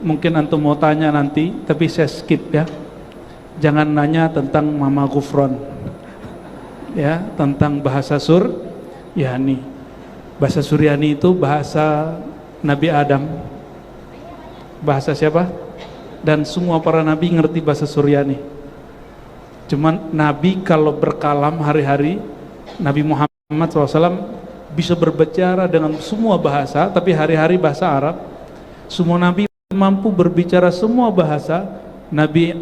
mungkin antum mau tanya nanti, tapi saya skip ya. Jangan nanya tentang Mama Gufron, ya, tentang bahasa Suryani. Bahasa Suryani itu bahasa Nabi Adam. Bahasa siapa? Dan semua para nabi ngerti bahasa Suryani. Cuman Nabi kalau berkalam hari-hari, Nabi Muhammad SAW bisa berbicara dengan semua bahasa, tapi hari-hari bahasa Arab. Semua nabi mampu berbicara semua bahasa. Nabi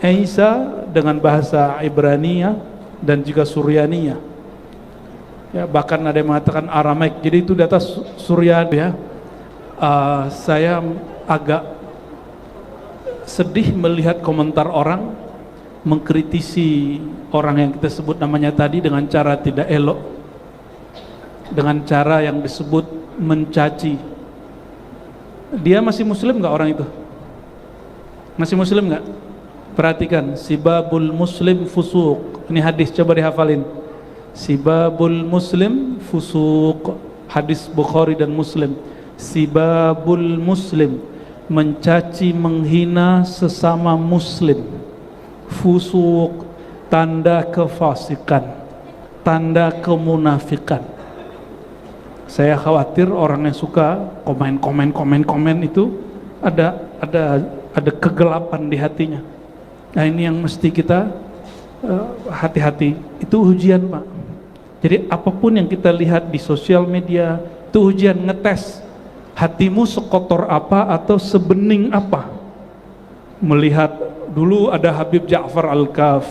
Isa dengan bahasa Ibrania dan juga Suryaniyah. Ya, bahkan ada yang mengatakan Aramaik. Jadi itu di atas Suryani ya. Saya agak sedih melihat komentar orang mengkritisi orang yang kita sebut namanya tadi dengan cara tidak elok, dengan cara yang disebut mencaci. Dia masih muslim nggak orang itu? Masih muslim nggak? Perhatikan, sibabul muslim fusuq. Ini hadis, coba dihafalin. Sibabul muslim fusuq. Hadis Bukhari dan Muslim. Sibabul muslim, mencaci menghina sesama muslim. Fusuq, tanda kefasikan, tanda kemunafikan. Saya khawatir orang yang suka komen itu ada kegelapan di hatinya. Nah, ini yang mesti kita hati-hati. Itu ujian, Pak. Jadi apapun yang kita lihat di sosial media itu ujian, ngetes hatimu sekotor apa atau sebening apa. Melihat dulu ada Habib Ja'far Al-Kaf,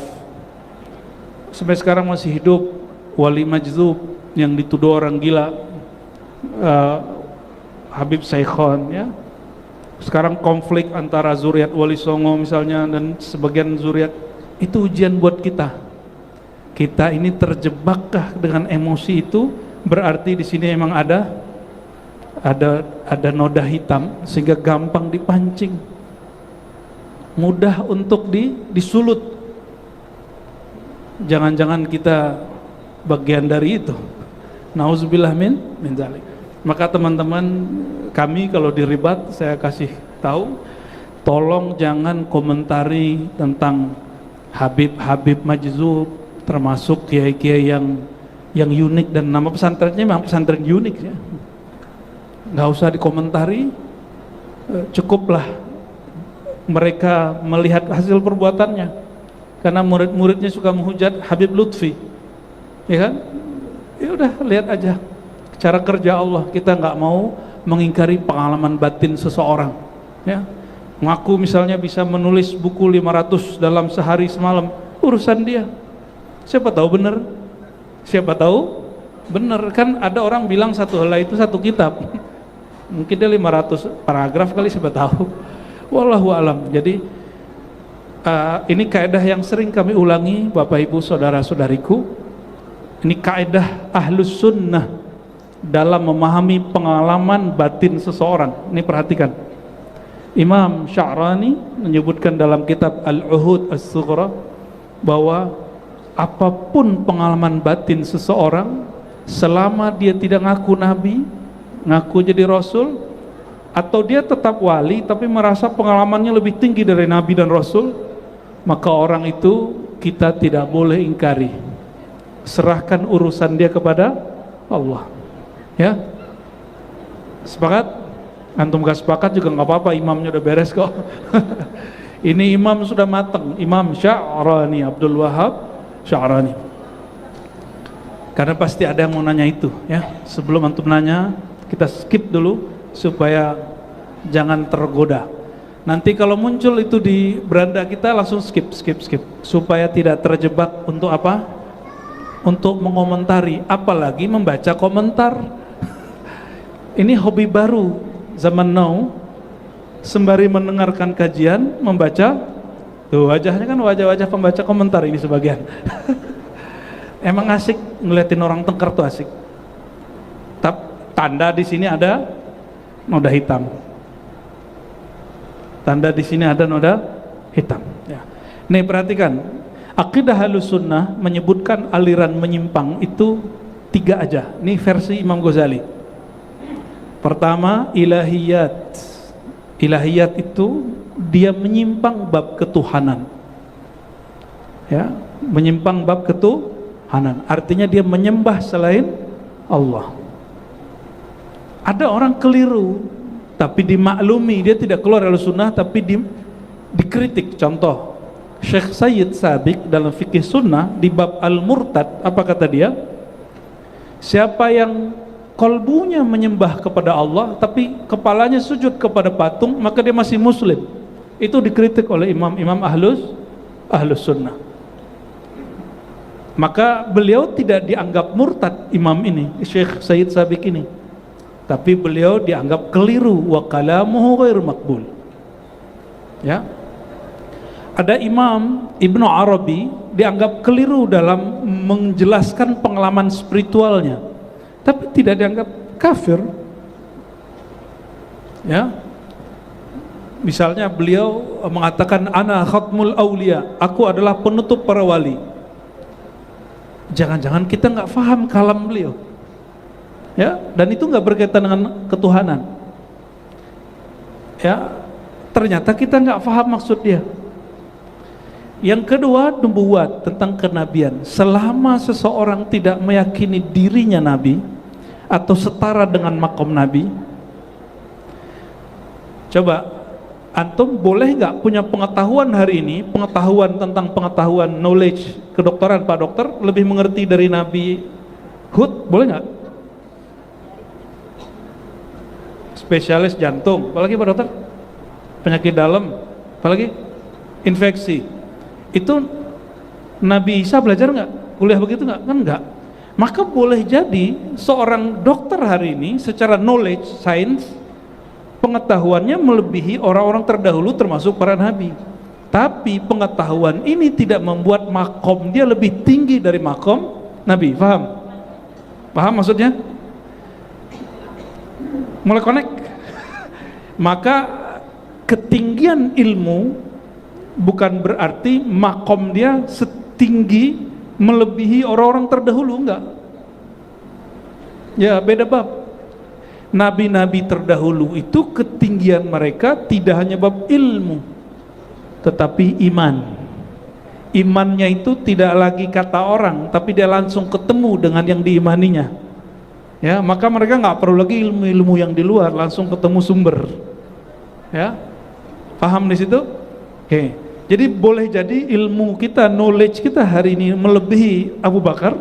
sampai sekarang masih hidup, wali majzub yang dituduh orang gila, Habib Saikhon ya. Sekarang konflik antara zuriat Wali Songo misalnya dan sebagian zuriat, itu ujian buat kita. Kita ini terjebakkah dengan emosi itu? Berarti di sini emang ada noda hitam sehingga gampang dipancing, mudah untuk disulut. Jangan-jangan kita bagian dari itu. Nauzubillah min dzalik. Maka teman-teman kami kalau diribat, saya kasih tahu, tolong jangan komentari tentang Habib majzub, termasuk kiai-kiai yang unik, dan nama pesantrennya memang pesantren unik ya. Nggak usah dikomentari, cukuplah mereka melihat hasil perbuatannya. Karena murid-muridnya suka menghujat Habib Lutfi, ya kan? Ya udah, lihat aja cara kerja Allah. Kita nggak mau mengingkari pengalaman batin seseorang ya. Ngaku misalnya bisa menulis buku 500 dalam sehari semalam, urusan dia. Siapa tahu benar, siapa tahu benar. Kan ada orang bilang satu helai itu satu kitab, mungkin dia 500 paragraf kali, siapa tahu. Wallahu alam. Jadi ini kaidah yang sering kami ulangi, Bapak Ibu saudara-saudariku. Ini kaidah ahlus sunnah dalam memahami pengalaman batin seseorang. Ini perhatikan, Imam Sya'rani menyebutkan dalam kitab Al-Uhud As-Sughra bahwa apapun pengalaman batin seseorang, selama dia tidak ngaku nabi, ngaku jadi rasul, atau dia tetap wali tapi merasa pengalamannya lebih tinggi dari nabi dan rasul, maka orang itu kita tidak boleh ingkari. Serahkan urusan dia kepada Allah ya. Sepakat? Antum gak sepakat juga nggak apa-apa, imamnya udah beres kok. Ini imam sudah matang, Imam Sya'rani, Abdul Wahab Sya'rani. Karena pasti ada yang mau nanya itu ya. Sebelum antum nanya, kita skip dulu supaya jangan tergoda. Nanti kalau muncul itu di beranda kita, langsung skip supaya tidak terjebak untuk apa? Untuk mengomentari, apalagi membaca komentar. Ini hobi baru zaman now, sembari mendengarkan kajian, membaca. Tuh wajahnya kan wajah-wajah pembaca komentar ini sebagian. Emang asik ngeliatin orang tengkar tuh, asik. Tanda di sini ada noda hitam. Tanda di sini ada noda hitam. Ya. Nih perhatikan, akidah Ahlussunnah menyebutkan aliran menyimpang itu 3 aja. Ini versi Imam Ghazali. Pertama, ilahiyat. Ilahiyat itu dia menyimpang bab ketuhanan. Ya, menyimpang bab ketuhanan. Artinya dia menyembah selain Allah. Ada orang keliru tapi dimaklumi, dia tidak keluar dari sunnah tapi dikritik. Contoh, Syekh Sayyid Sabiq dalam fikih sunnah di bab al-murtad, apa kata dia? Siapa yang kolbunya menyembah kepada Allah tapi kepalanya sujud kepada patung, maka dia masih muslim. Itu dikritik oleh imam-imam ahlus sunnah. Maka beliau tidak dianggap murtad, imam ini, Syekh Sayyid Sabiq ini, tapi beliau dianggap keliru, wa kalamuhu ghairu maqbul. Ya, ada Imam Ibnu Arabi dianggap keliru dalam menjelaskan pengalaman spiritualnya, tapi tidak dianggap kafir. Ya, misalnya beliau mengatakan ana khatmul aulia, aku adalah penutup para wali. Jangan-jangan kita nggak paham kalam beliau, ya, dan itu nggak berkaitan dengan ketuhanan. Ya, ternyata kita nggak paham maksud dia. Yang kedua, nubuwat, tentang kenabian. Selama seseorang tidak meyakini dirinya nabi atau setara dengan makom nabi, coba antum boleh nggak punya pengetahuan hari ini, pengetahuan tentang pengetahuan knowledge kedokteran, Pak Dokter lebih mengerti dari Nabi Hud, boleh nggak? Spesialis jantung, apalagi Pak Dokter? Penyakit dalam, apalagi? Infeksi. Itu Nabi Isa belajar nggak? Kuliah begitu nggak? Kan nggak. Maka boleh jadi seorang dokter hari ini secara knowledge, science, pengetahuannya melebihi orang-orang terdahulu termasuk para nabi. Tapi pengetahuan ini tidak membuat makom dia lebih tinggi dari makom nabi. Paham? Paham maksudnya? Mulai connect? Maka ketinggian ilmu bukan berarti makom dia setinggi melebihi orang-orang terdahulu, enggak. Ya, beda bab. Nabi-nabi terdahulu itu ketinggian mereka tidak hanya bab ilmu, tetapi iman. Imannya itu tidak lagi kata orang, tapi dia langsung ketemu dengan yang diimaninya. Ya, maka mereka nggak perlu lagi ilmu-ilmu yang di luar, langsung ketemu sumber. Ya, paham di situ? Oke. Jadi boleh jadi ilmu kita, knowledge kita hari ini melebihi Abu Bakar,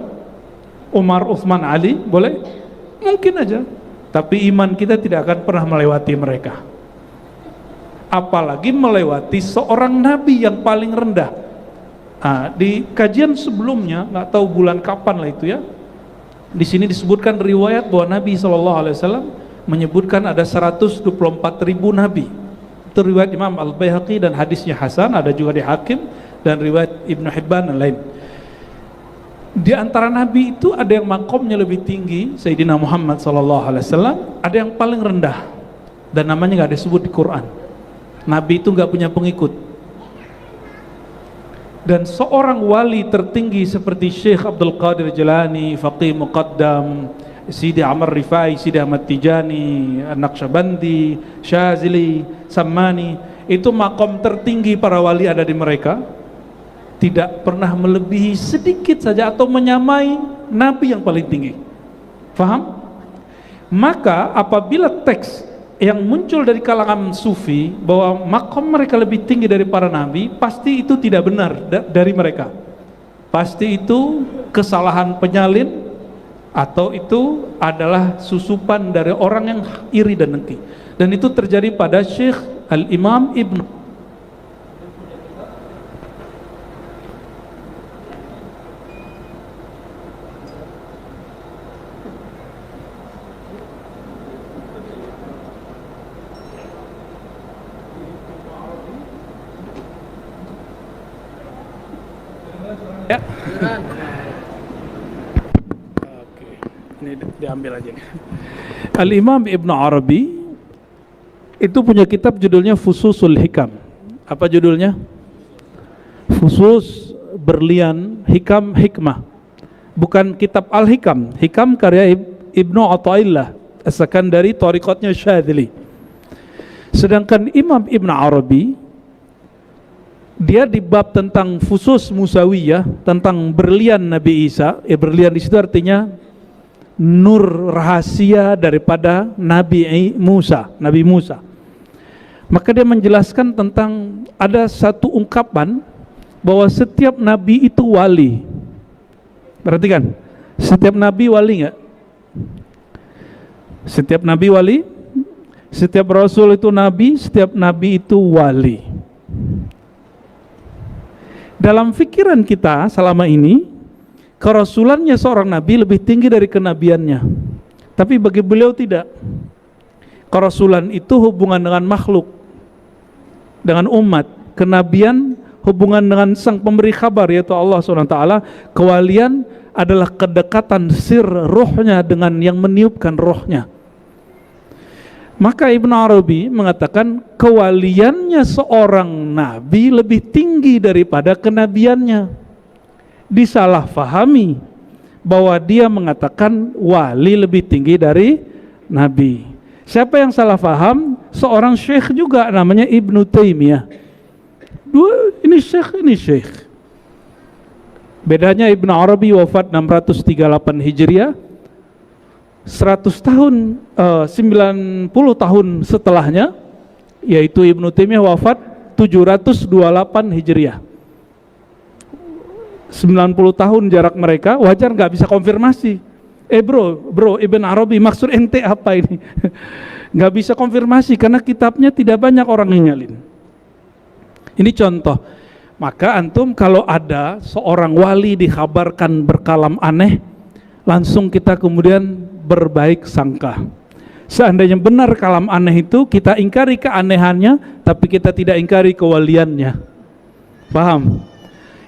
Umar, Utsman, Ali, boleh? Mungkin aja. Tapi iman kita tidak akan pernah melewati mereka. Apalagi melewati seorang nabi yang paling rendah. Di kajian sebelumnya, nggak tahu bulan kapan lah itu ya, di sini disebutkan riwayat bahwa Nabi SAW menyebutkan ada 124.000 nabi. Itu riwayat Imam Al-Baihaqi dan hadisnya hasan, ada juga di Hakim dan riwayat Ibnu Hibban dan lain. Di antara nabi itu ada yang makomnya lebih tinggi, Sayyidina Muhammad SAW, ada yang paling rendah dan namanya nggak disebut di Quran. Nabi itu nggak punya pengikut. Dan seorang wali tertinggi seperti Syekh Abdul Qadir Jilani, Faqih Muqaddam, Sidi Amr Rifai, Sidi Ahmad Tijani, Naqsyabandi, Syazili, Sammani, itu makom tertinggi para wali ada di mereka, tidak pernah melebihi sedikit saja atau menyamai nabi yang paling tinggi. Faham? Maka apabila teks yang muncul dari kalangan sufi bahwa makom mereka lebih tinggi dari para nabi, pasti itu tidak benar dari mereka. Pasti itu kesalahan penyalin, atau itu adalah susupan dari orang yang iri dan dengki. Dan itu terjadi pada Syekh Al-Imam Ibnu. Ya. Oke, ini diambil aja nih. Al-Imam Ibnu Arabi itu punya kitab judulnya Fususul Hikam. Apa judulnya? Fusus berlian, hikam hikmah. Bukan kitab Al-Hikam. Hikam karya Ibnu Athaillah As-Sakandari, thariqatnya Syadzili. Sedangkan Imam Ibn Arabi, dia di bab tentang fusus musawiyah, tentang berlian Nabi Isa. Berlian di situ artinya nur rahasia daripada Nabi Musa. Maka dia menjelaskan tentang ada satu ungkapan bahwa setiap nabi itu wali. Perhatikan, setiap nabi wali enggak? Setiap nabi wali, setiap rasul itu nabi, setiap nabi itu wali. Dalam pikiran kita selama ini, kerasulannya seorang nabi lebih tinggi dari kenabiannya. Tapi bagi beliau tidak. Kerasulan itu hubungan dengan makhluk, dengan umat. Kenabian hubungan dengan sang pemberi kabar, yaitu Allah SWT. Kewalian adalah kedekatan sir rohnya dengan yang meniupkan rohnya. Maka Ibn Arabi mengatakan kewaliannya seorang nabi lebih tinggi daripada kenabiannya. Disalahfahami bahwa dia mengatakan wali lebih tinggi dari nabi. Siapa yang salah faham? Seorang syekh juga namanya Ibnu Taimiyah. Ini syekh. Bedanya Ibn Arabi wafat 638 Hijriah, 100 tahun, 90 tahun setelahnya, yaitu Ibnu Taimiyah wafat 728 Hijriah. 90 tahun jarak mereka, wajar nggak bisa konfirmasi. Bro, Ibn Arabi maksud ente apa ini? Nggak bisa konfirmasi karena kitabnya tidak banyak orang yang nyalin. Ini contoh. Maka antum kalau ada seorang wali dikabarkan berkalam aneh, langsung kita kemudian berbaik sangka. Seandainya benar kalam aneh itu, kita ingkari keanehannya, tapi kita tidak ingkari kewaliannya. Paham?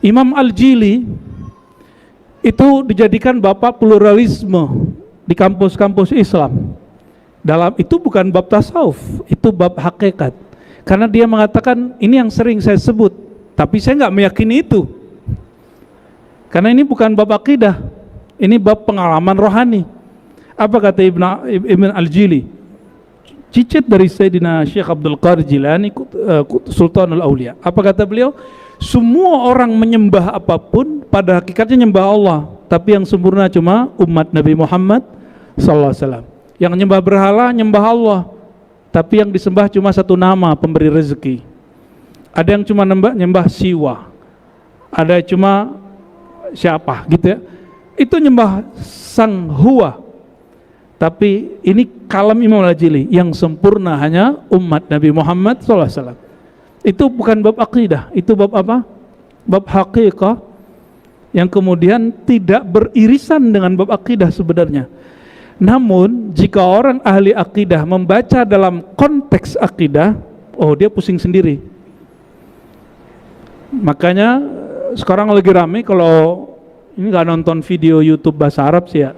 Imam Al-Jili itu dijadikan bapak pluralisme di kampus-kampus Islam. Dalam itu bukan bab tasawuf, itu bab hakikat. Karena dia mengatakan ini yang sering saya sebut, tapi saya nggak meyakini itu. Karena ini bukan bab akidah, ini bab pengalaman rohani. Apa kata Ibn Al-Jili? Cicit dari Sayyidina Syekh Abdul Qadir Jilani, Sultanul Aulia. Apa kata beliau? Semua orang menyembah apapun, pada hakikatnya nyembah Allah. Tapi yang sempurna cuma umat Nabi Muhammad SAW. Yang nyembah berhala, nyembah Allah. Tapi yang disembah cuma satu nama, pemberi rezeki. Ada yang cuma nyembah Siwa, ada cuma siapa gitu ya. Itu nyembah Sang Huwa. Tapi ini kalam Imam Al-Jili, yang sempurna hanya umat Nabi Muhammad SAW. Itu bukan bab akidah, itu bab apa? Bab hakikah, yang kemudian tidak beririsan dengan bab akidah sebenarnya. Namun jika orang ahli akidah membaca dalam konteks akidah, oh dia pusing sendiri. Makanya sekarang lagi rame, kalau ini nggak nonton video YouTube bahasa Arab sih ya.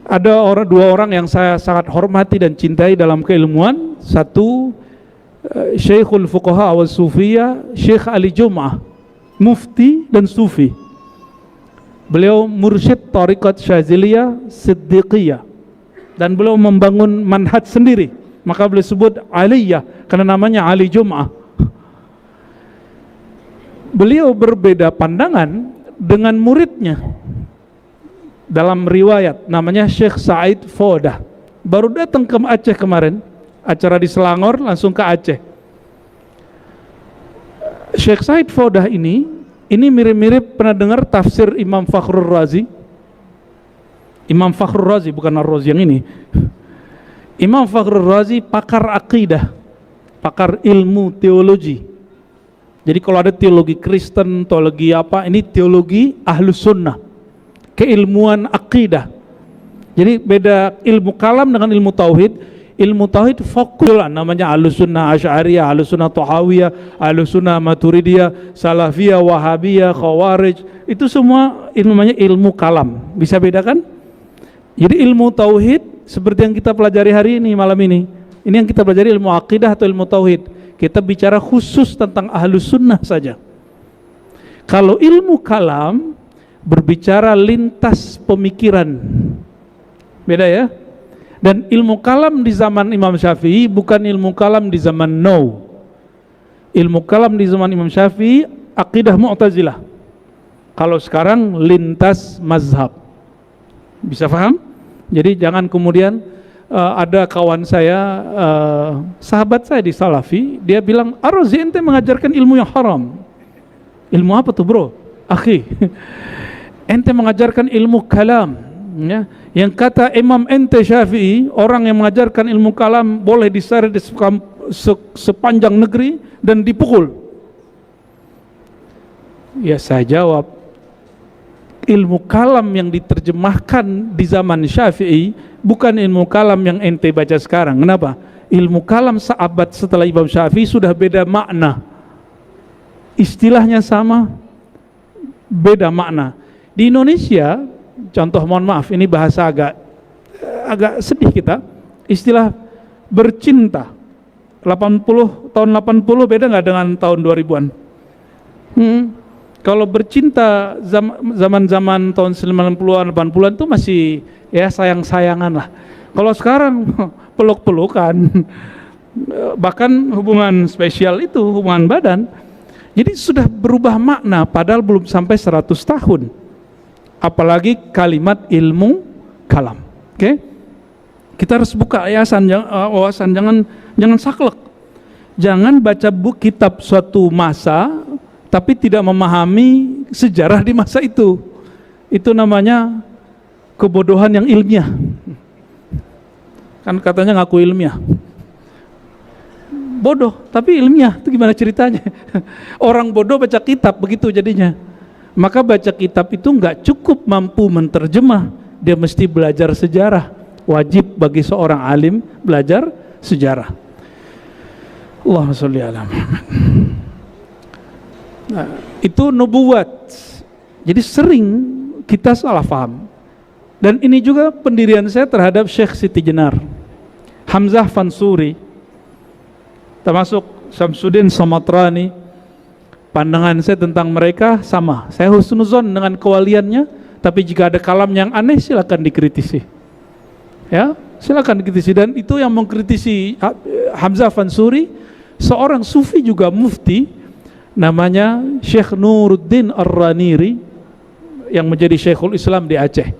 Ada dua orang yang saya sangat hormati dan cintai dalam keilmuan. Satu Syekhul Fuqaha wal Sufiyah, Syekh Ali Jum'ah, mufti dan sufi. Beliau mursyid Tariqat Syaziliyah Siddiqiyah, dan beliau membangun manhaj sendiri. Maka beliau sebut Aliyah karena namanya Ali Jum'ah. Beliau berbeda pandangan dengan muridnya. Dalam riwayat namanya Syekh Said Fodah, baru datang ke Aceh kemarin, acara di Selangor, langsung ke Aceh. Syekh Said Fodah ini mirip-mirip, pernah dengar tafsir Imam Fakhrur Razi? Imam Fakhrur Razi, bukan Ar-Razi yang ini. Imam Fakhrur Razi pakar akidah, pakar ilmu teologi. Jadi kalau ada teologi Kristen, teologi apa, ini teologi Ahlus Sunnah, keilmuan akidah. Jadi beda ilmu kalam dengan ilmu tauhid. Ilmu tauhid fokus lah, namanya Ahlussunnah Asy'ariyah, Ahlussunnah Thahawiyah, Ahlussunnah Maturidiyah, Salafiyah, Wahabiyah, Khawarij. Itu semua namanya ilmu kalam. Bisa bedakan? Jadi ilmu tauhid seperti yang kita pelajari hari ini, malam ini. Ini yang kita pelajari ilmu akidah atau ilmu tauhid. Kita bicara khusus tentang Ahlussunnah saja. Kalau ilmu kalam berbicara lintas pemikiran. Beda ya? Dan ilmu kalam di zaman Imam Syafi'i bukan ilmu kalam di zaman now. Ilmu kalam di zaman Imam Syafi'i akidah Mu'tazilah. Kalau sekarang lintas mazhab. Bisa paham? Jadi jangan kemudian ada kawan saya, sahabat saya di Salafi, dia bilang, Ar-Razi ente mengajarkan ilmu yang haram. Ilmu apa tuh bro? Akhi, ente mengajarkan ilmu kalam, ya. Yang kata Imam ente Syafi'i, orang yang mengajarkan ilmu kalam boleh diseret di sepanjang negeri dan dipukul. Ya saya jawab, ilmu kalam yang diterjemahkan di zaman Syafi'i bukan ilmu kalam yang ente baca sekarang. Kenapa? Ilmu kalam seabad setelah Imam Syafi'i sudah beda makna. Istilahnya sama, beda makna. Di Indonesia, contoh, mohon maaf, ini bahasa agak sedih kita, istilah bercinta tahun 80 beda nggak dengan tahun 2000-an? Kalau bercinta zaman-zaman tahun 90-an 80-an itu masih ya sayang-sayangan lah. Kalau sekarang peluk-pelukan, bahkan hubungan spesial itu, hubungan badan. Jadi sudah berubah makna padahal belum sampai 100 tahun. Apalagi kalimat ilmu kalam. Oke? Kita harus buka wawasan, jangan saklek. Jangan baca buku kitab suatu masa tapi tidak memahami sejarah di masa itu. Itu namanya kebodohan yang ilmiah. Kan katanya ngaku ilmiah. Bodoh, tapi ilmiah. Itu gimana ceritanya? Orang bodoh baca kitab, begitu jadinya. Maka baca kitab itu nggak cukup mampu menterjemah. Dia mesti belajar sejarah. Wajib bagi seorang alim belajar sejarah. Allahumma sholli ala Muhammad. Nah, itu nubuwat. Jadi sering kita salah paham. Dan ini juga pendirian saya terhadap Syekh Siti Jenar, Hamzah Fansuri, termasuk Syamsuddin Samatrani. Pandangan saya tentang mereka sama. Saya husnuzon dengan kewaliannya, tapi jika ada kalam yang aneh silakan dikritisi. Ya, silakan dikritisi. Dan itu yang mengkritisi Hamzah Fansuri, seorang sufi juga mufti, namanya Syekh Nuruddin Ar-Raniri, yang menjadi Syekhul Islam di Aceh.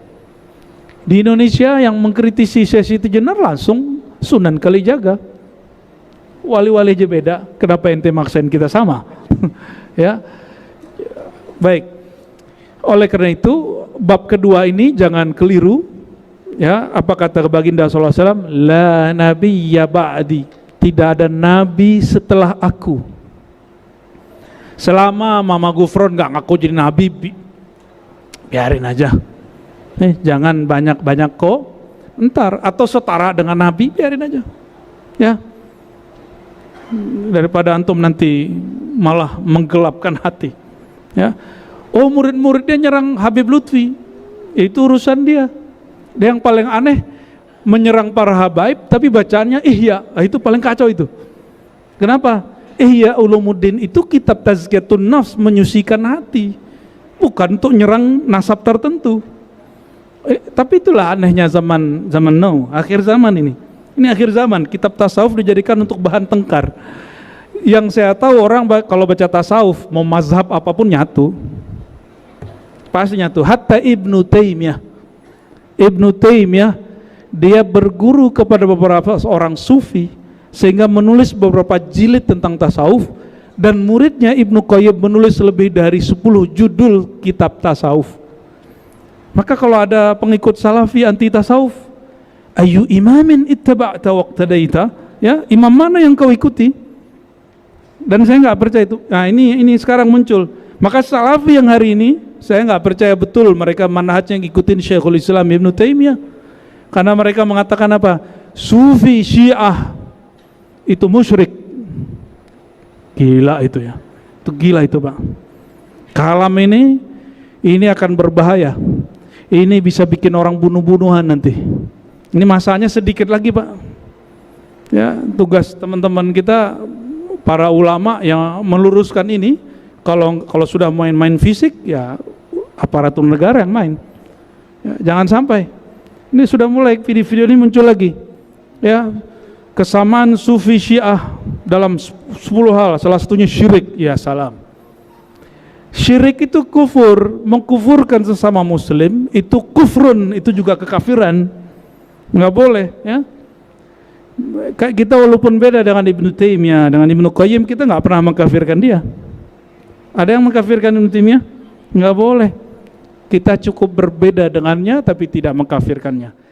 Di Indonesia yang mengkritisi Syekh Siti Jenar langsung Sunan Kalijaga. Wali-wali aja beda, kenapa ente maksain kita sama? Ya, baik. Oleh karena itu, bab kedua ini jangan keliru. Ya, apa kata baginda sallallahu alaihi wasallam? La nabiyya ba'di, tidak ada nabi setelah aku. Selama Mama Gufron nggak ngaku jadi nabi, biarin aja. Jangan banyak-banyak kok. Entar atau setara dengan nabi, biarin aja. Ya. Daripada antum nanti malah menggelapkan hati. Ya. Oh, murid-muridnya nyerang Habib Lutfi, itu urusan dia. Dia yang paling aneh menyerang para habaib tapi bacaannya Ihya. Itu paling kacau itu. Kenapa? Ihya Ulumuddin itu kitab tazkiyatun nafs, menyucikan hati, bukan untuk nyerang nasab tertentu. Tapi itulah anehnya zaman now, akhir zaman ini. Ini akhir zaman, kitab tasawuf dijadikan untuk bahan tengkar. Yang saya tahu orang kalau baca tasawuf, mau mazhab apapun nyatu. Pasti nyatu. Hatta Ibnu Taimiyah, dia berguru kepada beberapa orang sufi, sehingga menulis beberapa jilid tentang tasawuf. Dan muridnya Ibnu Qayyim menulis lebih dari 10 judul kitab tasawuf. Maka kalau ada pengikut salafi anti tasawuf, ayu imamin ittaba'ta waqtadaita, ya, imam mana yang kau ikuti? Dan saya nggak percaya itu. Nah, ini sekarang muncul. Maka salafi yang hari ini saya nggak percaya betul mereka manhajnya yang ikutin Syekhul Islam Ibnu Taimiyah, karena mereka mengatakan apa? Sufi Syiah itu musyrik. Gila itu ya. Itu gila itu, Pak. Kalam ini akan berbahaya. Ini bisa bikin orang bunuh-bunuhan nanti. Ini masanya sedikit lagi, Pak. Ya, tugas teman-teman kita para ulama yang meluruskan ini. Kalau sudah main-main fisik, ya aparatur negara yang main. Ya, jangan sampai. Ini sudah mulai video-video ini muncul lagi. Ya, kesamaan sufi syiah dalam 10 hal, salah satunya syirik. Ya salam. Syirik itu kufur, mengkufurkan sesama muslim, itu kufrun, itu juga kekafiran. Nggak boleh, ya. Kayak kita walaupun beda dengan Ibnu Taimiyah, dengan Ibnu Qayyim, kita nggak pernah mengkafirkan dia. Ada yang mengkafirkan Ibnu Taimiyah? Nggak boleh. Kita cukup berbeda dengannya tapi tidak mengkafirkannya.